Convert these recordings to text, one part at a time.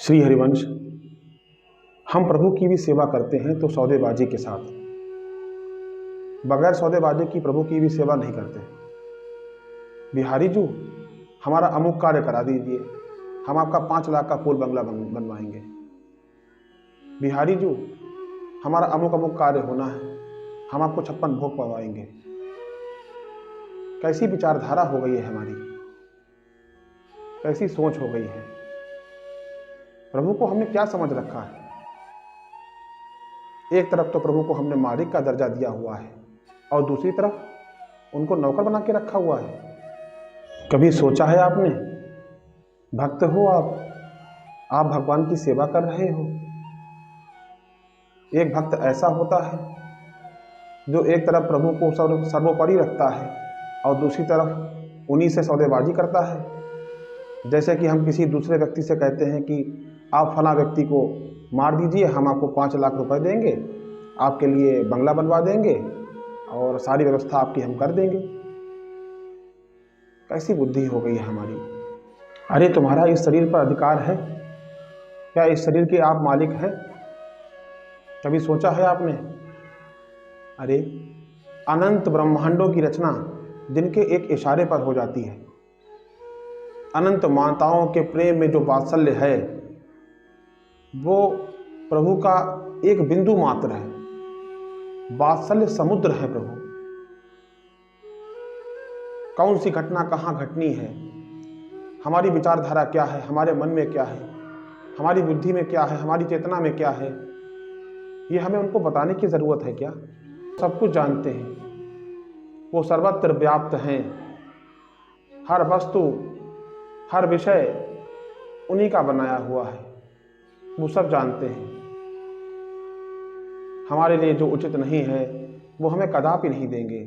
श्री हरिवंश। हम प्रभु की भी सेवा करते हैं तो सौदेबाजी के साथ, बगैर सौदेबाजी की प्रभु की भी सेवा नहीं करते। बिहारी जी, हमारा अमुक कार्य करा दीजिए, हम आपका 5 लाख का फूल बंगला बनवाएंगे। बिहारी जी, हमारा अमुक अमुक कार्य होना है, हम आपको 56 भोग पवाएंगे। कैसी विचारधारा हो गई है हमारी, कैसी सोच हो गई है। प्रभु को हमने क्या समझ रखा है। एक तरफ तो प्रभु को हमने मालिक का दर्जा दिया हुआ है और दूसरी तरफ उनको नौकर बना के रखा हुआ है। कभी सोचा है आपने, भक्त हो आप भगवान की सेवा कर रहे हो। एक भक्त ऐसा होता है जो एक तरफ प्रभु को सर्वोपरि रखता है और दूसरी तरफ उन्हीं से सौदेबाजी करता है। जैसे कि हम किसी दूसरे व्यक्ति से कहते हैं कि आप फला व्यक्ति को मार दीजिए, हम आपको 5 लाख रुपए देंगे, आपके लिए बंगला बनवा देंगे और सारी व्यवस्था आपकी हम कर देंगे। कैसी बुद्धि हो गई है हमारी। अरे तुम्हारा इस शरीर पर अधिकार है क्या? इस शरीर के आप मालिक हैं? कभी सोचा है आपने? अरे अनंत ब्रह्मांडों की रचना जिनके एक इशारे पर हो जाती है, अनंत माताओं के प्रेम में जो वात्सल्य है वो प्रभु का एक बिंदु मात्र है। वात्सल्य समुद्र है प्रभु। कौन सी घटना कहाँ घटनी है, हमारी विचारधारा क्या है, हमारे मन में क्या है, हमारी बुद्धि में क्या है, हमारी चेतना में क्या है, ये हमें उनको बताने की जरूरत है क्या? सब कुछ जानते हैं, वो सर्वत्र व्याप्त हैं। हर वस्तु हर विषय उन्हीं का बनाया हुआ है, वो सब जानते हैं। हमारे लिए जो उचित नहीं है वो हमें कदापि नहीं देंगे,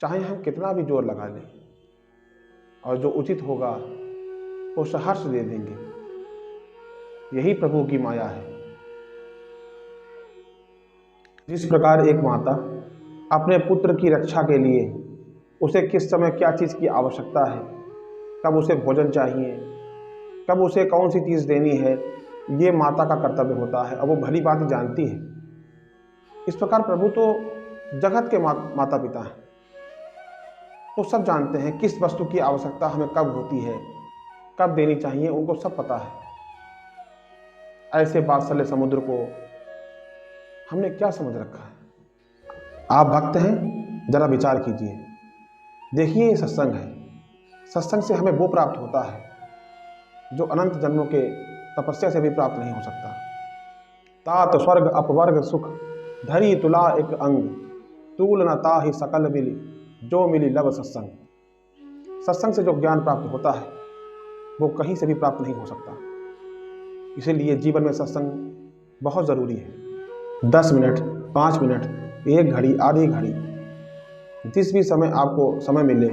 चाहे हम कितना भी जोर लगा लें, और जो उचित होगा वो सहर्ष दे देंगे। यही प्रभु की माया है। जिस प्रकार एक माता अपने पुत्र की रक्षा के लिए उसे किस समय क्या चीज़ की आवश्यकता है, कब उसे भोजन चाहिए, कब उसे कौन सी चीज़ देनी है, ये माता का कर्तव्य होता है और वो भली बात जानती है। इस प्रकार प्रभु तो जगत के माता पिता हैं, वो सब जानते हैं किस वस्तु की आवश्यकता हमें कब होती है, कब देनी चाहिए, उनको सब पता है। ऐसे वात्सल्य समुद्र को हमने क्या समझ रखा है। आप भक्त हैं, जरा विचार कीजिए, देखिए ये सत्संग है। सत्संग से हमें वो प्राप्त होता है जो अनंत जन्मों के तपस्या से भी प्राप्त नहीं हो सकता। तात स्वर्ग अपवर्ग सुख धरी तुला एक अंग, तूल न ताहि सकल मिली, जो मिली लब सत्संग। सत्संग से जो ज्ञान प्राप्त होता है वो कहीं से भी प्राप्त नहीं हो सकता। इसीलिए जीवन में सत्संग बहुत ज़रूरी है। 10 मिनट, 5 मिनट, 1 घड़ी, आधी घड़ी, जिस भी समय आपको समय मिले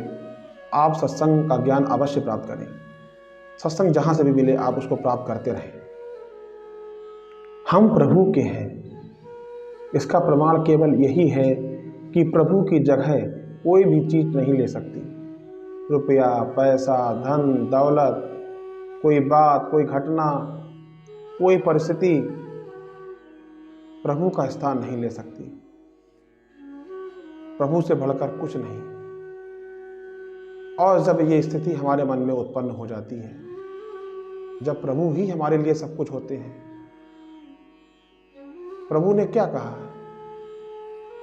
आप सत्संग का ज्ञान अवश्य प्राप्त करें। सत्संग जहाँ से भी मिले आप उसको प्राप्त करते रहें। हम प्रभु के हैं, इसका प्रमाण केवल यही है कि प्रभु की जगह कोई भी चीज़ नहीं ले सकती। रुपया, पैसा, धन, दौलत, कोई बात, कोई घटना, कोई परिस्थिति प्रभु का स्थान नहीं ले सकती। प्रभु से बढ़कर कुछ नहीं। और जब ये स्थिति हमारे मन में उत्पन्न हो जाती है, जब प्रभु ही हमारे लिए सब कुछ होते हैं। प्रभु ने क्या कहा,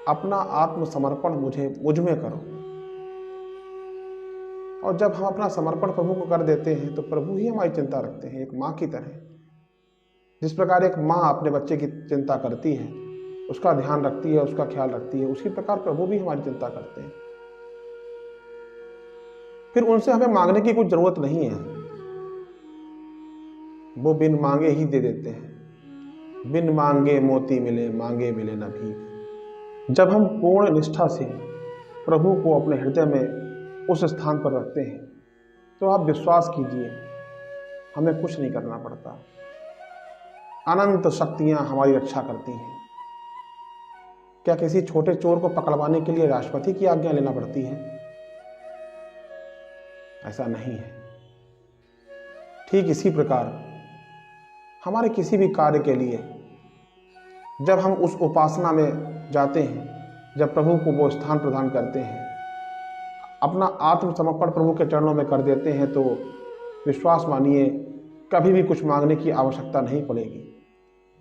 अपना आत्मसमर्पण मुझ में करो। और जब हम अपना समर्पण प्रभु को कर देते हैं तो प्रभु ही हमारी चिंता रखते हैं, एक माँ की तरह। जिस प्रकार एक माँ अपने बच्चे की चिंता करती है, उसका ध्यान रखती है, उसका ख्याल रखती है, उसी प्रकार प्रभु भी हमारी चिंता करते हैं। फिर उनसे हमें मांगने की कुछ जरूरत नहीं है, वो बिन मांगे ही दे देते हैं। बिन मांगे मोती मिले, मांगे मिले न भीख। जब हम पूर्ण निष्ठा से प्रभु को अपने हृदय में उस स्थान पर रखते हैं तो आप विश्वास कीजिए, हमें कुछ नहीं करना पड़ता। अनंत शक्तियां हमारी रक्षा करती हैं। क्या किसी छोटे चोर को पकड़वाने के लिए राष्ट्रपति की आज्ञा लेना पड़ती है? ऐसा नहीं है। ठीक इसी प्रकार हमारे किसी भी कार्य के लिए जब हम उस उपासना में जाते हैं, जब प्रभु को वो स्थान प्रदान करते हैं, अपना आत्मसमर्पण प्रभु के चरणों में कर देते हैं, तो विश्वास मानिए कभी भी कुछ मांगने की आवश्यकता नहीं पड़ेगी।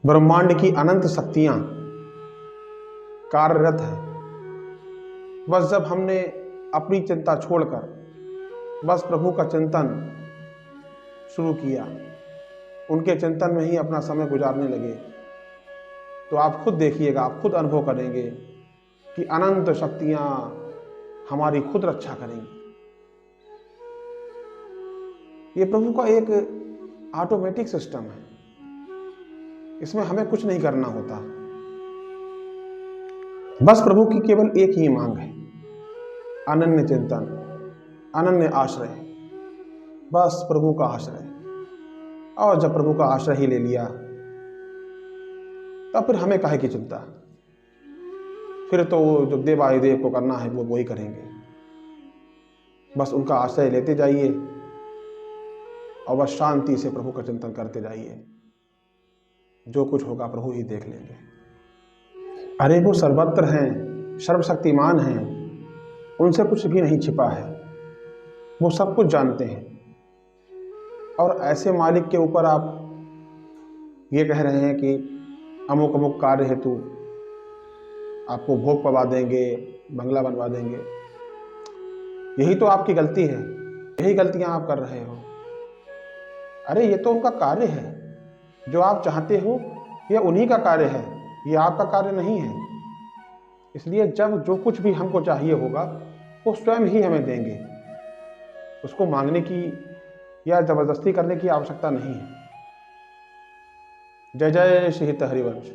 ब्रह्मांड की अनंत शक्तियाँ कार्यरत हैं। बस जब हमने अपनी चिंता छोड़कर बस प्रभु का चिंतन शुरू किया, उनके चिंतन में ही अपना समय गुजारने लगे, तो आप खुद देखिएगा, आप खुद अनुभव करेंगे कि अनंत शक्तियाँ हमारी खुद रक्षा करेंगी। ये प्रभु का एक ऑटोमेटिक सिस्टम है, इसमें हमें कुछ नहीं करना होता। बस प्रभु की केवल एक ही मांग है, अनन्य चिंतन, अनन्य आश्रय, बस प्रभु का आश्रय। और जब प्रभु का आश्रय ही ले लिया, तब फिर हमें काहे की चिंता। फिर तो जो देवाधिदेव को करना है वो ही करेंगे। बस उनका आश्रय लेते जाइए और बस शांति से प्रभु का चिंतन करते जाइए। जो कुछ होगा प्रभु ही देख लेंगे। अरे वो सर्वत्र हैं, सर्वशक्तिमान हैं, उनसे कुछ भी नहीं छिपा है, वो सब कुछ जानते हैं। और ऐसे मालिक के ऊपर आप ये कह रहे हैं कि अमुक अमुक कार्य हेतु आपको भोग पवा देंगे, बंगला बनवा देंगे। यही तो आपकी गलती है, यही गलतियां आप कर रहे हो। अरे ये तो उनका कार्य है, जो आप चाहते हो यह उन्हीं का कार्य है, ये आपका कार्य नहीं है। इसलिए जब जो कुछ भी हमको चाहिए होगा वो स्वयं ही हमें देंगे, उसको मांगने की या जबरदस्ती करने की आवश्यकता नहीं है। जय जय श्री हित हरिवंश।